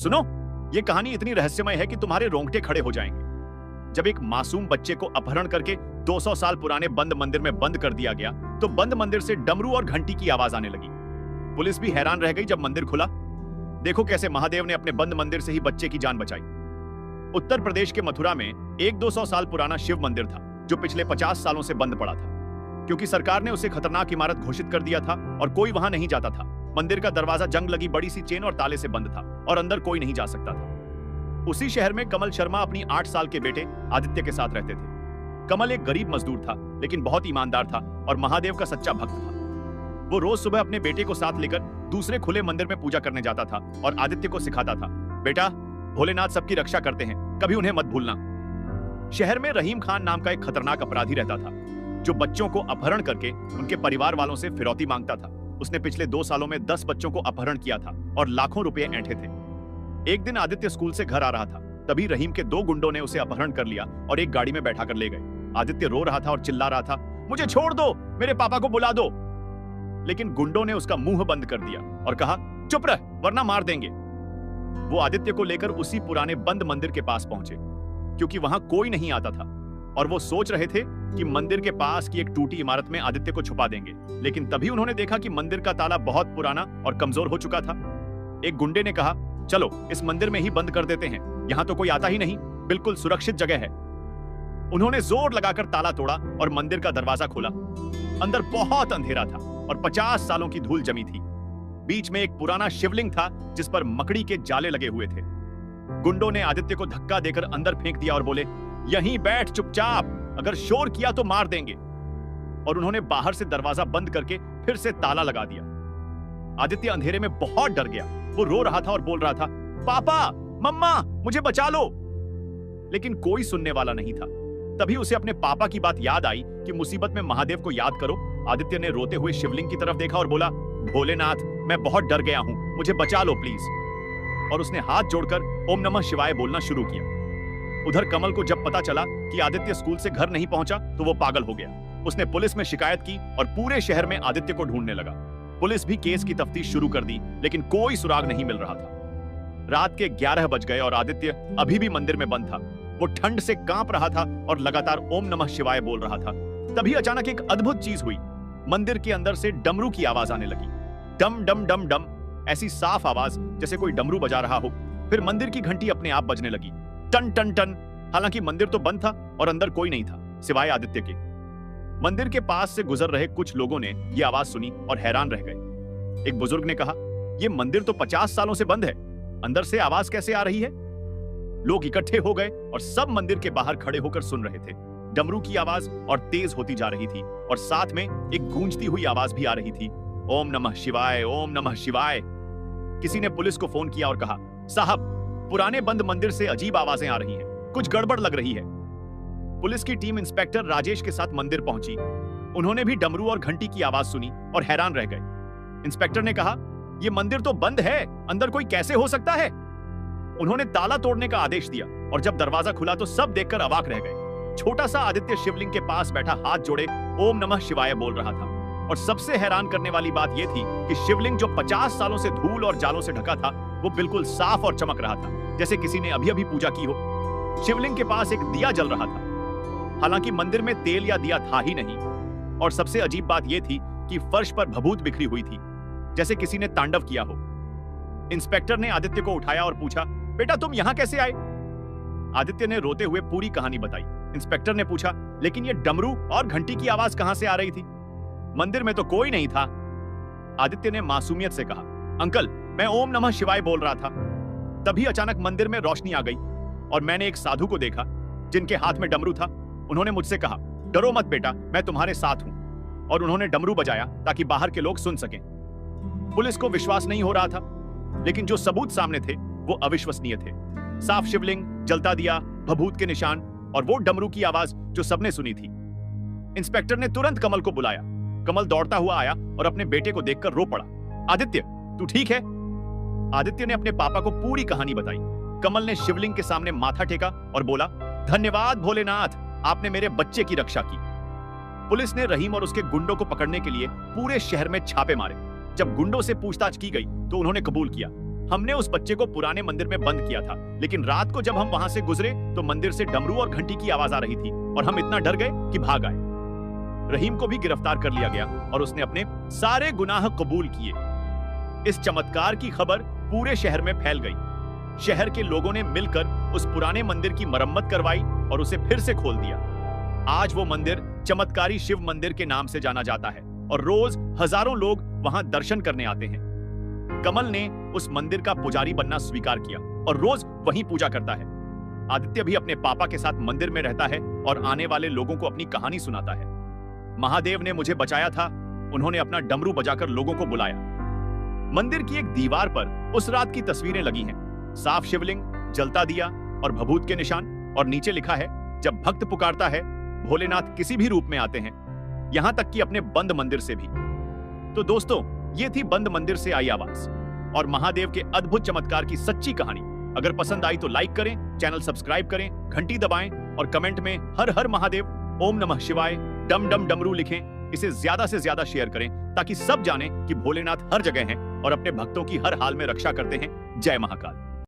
सुनो, ये कहानी इतनी रहस्यमय है कि तुम्हारे रोंगटे खड़े हो जाएंगे। जब एक मासूम बच्चे को अपहरण करके 200 साल पुराने बंद मंदिर में बंद कर दिया गया, तो बंद मंदिर से डमरू और घंटी की आवाज आने लगी। पुलिस भी हैरान रह गई जब मंदिर खुला। देखो कैसे महादेव ने अपने बंद मंदिर से ही बच्चे की जान बचाई। उत्तर प्रदेश के मथुरा में एक 200 साल पुराना शिव मंदिर था, जो पिछले 50 सालों से बंद पड़ा था, क्योंकि सरकार ने उसे खतरनाक इमारत घोषित कर दिया था और कोई वहां नहीं जाता था। मंदिर का दरवाजा जंग लगी बड़ी सी चेन और ताले से बंद था और अंदर कोई नहीं जा सकता था। उसी शहर में कमल शर्मा अपनी 8 साल के बेटे आदित्य के साथ रहते थे। कमल एक गरीब मजदूर था, लेकिन बहुत ईमानदार था और महादेव का सच्चा भक्त था। वो रोज सुबह अपने बेटे को साथ लेकर दूसरे खुले मंदिर में पूजा करने जाता था और आदित्य को सिखाता था, बेटा, भोलेनाथ सबकी रक्षा करते हैं, कभी उन्हें मत भूलना। शहर में रहीम खान नाम का एक खतरनाक अपराधी रहता था, जो बच्चों को अपहरण करके उनके परिवार वालों से फिरौती मांगता था। उसने पिछले 2 सालों में 10 बच्चों को अपहरण किया था और लाखों रुपए ऐंठे थे। एक दिन आदित्य स्कूल से घर आ रहा था, तभी रहीम के 2 गुंडों ने उसे अपहरण कर लिया और एक गाड़ी में बैठा कर ले गए। आदित्य रो रहा था और चिल्ला रहा था, मुझे छोड़ दो, मेरे पापा को बुला दो। लेकिन गुंडों ने उसका मुंह बंद कर दिया और कहा, चुप रह वरना मार देंगे। वो आदित्य को लेकर उसी पुराने बंद मंदिर के पास पहुंचे, क्योंकि वहां कोई नहीं आता था और वो सोच रहे थे कि मंदिर के पास की एक टूटी इमारत में आदित्य को छुपा देंगे। लेकिन तभी उन्होंने देखा कि मंदिर का ताला बहुत पुराना और कमजोर हो चुका था। एक गुंडे ने कहा, चलो इस मंदिर में ही बंद कर देते हैं, यहां तो कोई आता ही नहीं, बिल्कुल सुरक्षित जगह है। उन्होंने जोर लगाकर ताला तोड़ा और मंदिर का दरवाजा खोला। अंदर बहुत अंधेरा था और 50 सालों की धूल जमी थी। बीच में एक पुराना शिवलिंग था जिस पर मकड़ी के जाले लगे हुए थे। गुंडों ने आदित्य को धक्का देकर अंदर फेंक दिया और बोले, यहीं बैठ चुपचाप, अगर शोर किया तो मार देंगे। और उन्होंने बाहर से दरवाजा बंद करके फिर से ताला लगा दिया। आदित्य अंधेरे में बहुत डर गया। वो रो रहा था और बोल रहा था, पापा, मम्मा, मुझे बचा लो। लेकिन कोई सुनने वाला नहीं था। तभी उसे अपने पापा की बात याद आई कि मुसीबत में महादेव को याद करो। आदित्य ने रोते हुए शिवलिंग की तरफ देखा और बोला, भोलेनाथ, मैं बहुत डर गया हूं, मुझे बचा लो प्लीज। और उसने हाथ जोड़कर ओम नमः शिवाय बोलना शुरू किया। उधर कमल को जब पता चला कि आदित्य स्कूल से घर नहीं पहुंचा, तो वो पागल हो गया। उसने पुलिस में शिकायत की और पूरे शहर में आदित्य को ढूंढने लगा। पुलिस भी केस की तफ्तीश शुरू कर दी, लेकिन कोई सुराग नहीं मिल रहा था। रात के 11 बज गए और आदित्य अभी भी मंदिर में बंद था। वो ठंड से कांप रहा था और लगातार ओम नमः शिवाय बोल रहा था। तभी अचानक एक अद्भुत चीज हुई। मंदिर के अंदर से डमरू की आवाज आने लगी, डम डम डम डम, ऐसी साफ आवाज जैसे कोई डमरू बजा रहा हो। फिर मंदिर की घंटी अपने आप बजने लगी, टन टन टन। हालांकि मंदिर तो बंद था और अंदर कोई नहीं था सिवाय आदित्य के। मंदिर के पास से गुजर रहे कुछ लोगों ने यह आवाज सुनी और हैरान रह गए। एक बुजुर्ग ने कहा, यह मंदिर तो 50 सालों से बंद है, अंदर से आवाज कैसे आ रही है? लोग इकट्ठे हो गए और सब मंदिर के बाहर खड़े होकर सुन रहे थे। डमरू की आवाज और तेज होती जा रही थी और साथ में एक गूंजती हुई आवाज भी आ रही थी, ओम नमः शिवाय, ओम नमः शिवाय। किसी ने पुलिस को फोन किया और कहा, साहब, पुराने बंद मंदिर से अजीब आवाजें आ रही हैं, कुछ गड़बड़ लग रही है। पुलिस की टीम इंस्पेक्टर राजेश के साथ मंदिर पहुंची। उन्होंने भी डमरू और घंटी की आवाज सुनी और हैरान रह गए। इंस्पेक्टर ने कहा, यह मंदिर तो बंद है, अंदर कोई कैसे हो सकता है? उन्होंने ताला तोड़ने का आदेश दिया और जब दरवाजा खुला तो सब देखकर अवाक रह गए। छोटा सा आदित्य शिवलिंग के पास बैठा हाथ जोड़े ओम नमः शिवाय बोल रहा था। और सबसे हैरान करने वाली बात यह थी कि शिवलिंग जो 50 सालों से धूल और जालों से ढका था, वो बिल्कुल साफ और चमक रहा था, जैसे किसी ने अभी अभी पूजा की हो। शिवलिंग के पास एक दिया जल रहा था, हालांकि मंदिर में तेल या दिया था ही नहीं। और सबसे अजीब बात यह थी कि फर्श पर भभूत बिखरी हुई थी, जैसे किसी ने तांडव किया हो। इंस्पेक्टर ने आदित्य को उठाया और पूछा, बेटा तुम यहां कैसे आए? आदित्य ने रोते हुए पूरी कहानी बताई। इंस्पेक्टर ने पूछा, लेकिन ये डमरू और घंटी की आवाज कहां से आ रही थी? मंदिर में तो कोई नहीं था। आदित्य ने मासूमियत से कहा, अंकल, मैं ओम नमः शिवाय बोल रहा था। तभी अचानक मंदिर में रोशनी आ गई और मैंने एक साधु को देखा जिनके हाथ में डमरू था। उन्होंने मुझसे कहा, डरो मत बेटा, मैं तुम्हारे साथ हूं। और उन्होंने डमरू बजाया ताकि बाहर के लोग सुन सकें। पुलिस को विश्वास नहीं हो रहा था, लेकिन जो सबूत सामने थे वो अविश्वसनीय थे। साफ शिवलिंग, जलता दिया, भभूत के निशान और वो डमरू की आवाज जो सबने सुनी थी। इंस्पेक्टर ने तुरंत कमल को बुलाया। कमल दौड़ता हुआ आया और अपने बेटे को देखकर रो पड़ा। आदित्य, तू ठीक है? आदित्य ने अपने पापा को पूरी कहानी बताई। कमल ने शिवलिंग के सामने माथा टेका और बोला, धन्यवाद भोलेनाथ, आपने मेरे बच्चे की रक्षा की। पुलिस ने रहीम और उसके गुंडों को पकड़ने के लिए पूरे शहर में छापे मारे। जब गुंडों से पूछताछ की गई तो उन्होंने कबूल किया, हमने उस बच्चे को पुराने मंदिर में बंद किया था, लेकिन रात को जब हम वहां से गुजरे तो मंदिर से डमरू और घंटी की आवाज आ रही थी और हम इतना डर गए कि भाग आए। रहीम को भी गिरफ्तार कर लिया गया और उसने अपने सारे गुनाह कबूल किए। इस चमत्कार की खबर पूरे शहर में फैल गई। शहर के लोगों ने मिलकर उस पुराने मंदिर की मरम्मत करवाई और उसे फिर से खोल दिया। आज वो मंदिर चमत्कारी शिव मंदिर के नाम से जाना जाता है और रोज हजारों लोग वहां दर्शन करने आते हैं। कमल ने उस मंदिर का पुजारी बनना स्वीकार किया और रोज वहीं पूजा करता है। आदित्य भी अपने पापा के साथ मंदिर में रहता है और आने वाले लोगों को अपनी कहानी सुनाता है। महादेव ने मुझे बचाया था, उन्होंने अपना डमरू बजाकर लोगों को बुलाया। मंदिर की एक दीवार पर उस रात की तस्वीरें लगी हैं, साफ शिवलिंग, जलता दिया और भभूत के निशान, और नीचे लिखा है, जब भक्त पुकारता है भोलेनाथ किसी भी रूप में आते हैं, यहां तक कि अपने बंद मंदिर से भी। तो दोस्तों, ये थी बंद मंदिर से आई आवाज और महादेव के अद्भुत चमत्कार की सच्ची कहानी। अगर पसंद आई तो लाइक करें, चैनल सब्सक्राइब करें, घंटी दबाएं और कमेंट में हर हर महादेव, ओम नमः शिवाय, डम डम डमरू लिखें। इसे ज्यादा से ज्यादा शेयर करें ताकि सब जाने कि भोलेनाथ हर जगह हैं और अपने भक्तों की हर हाल में रक्षा करते हैं। जय महाकाल।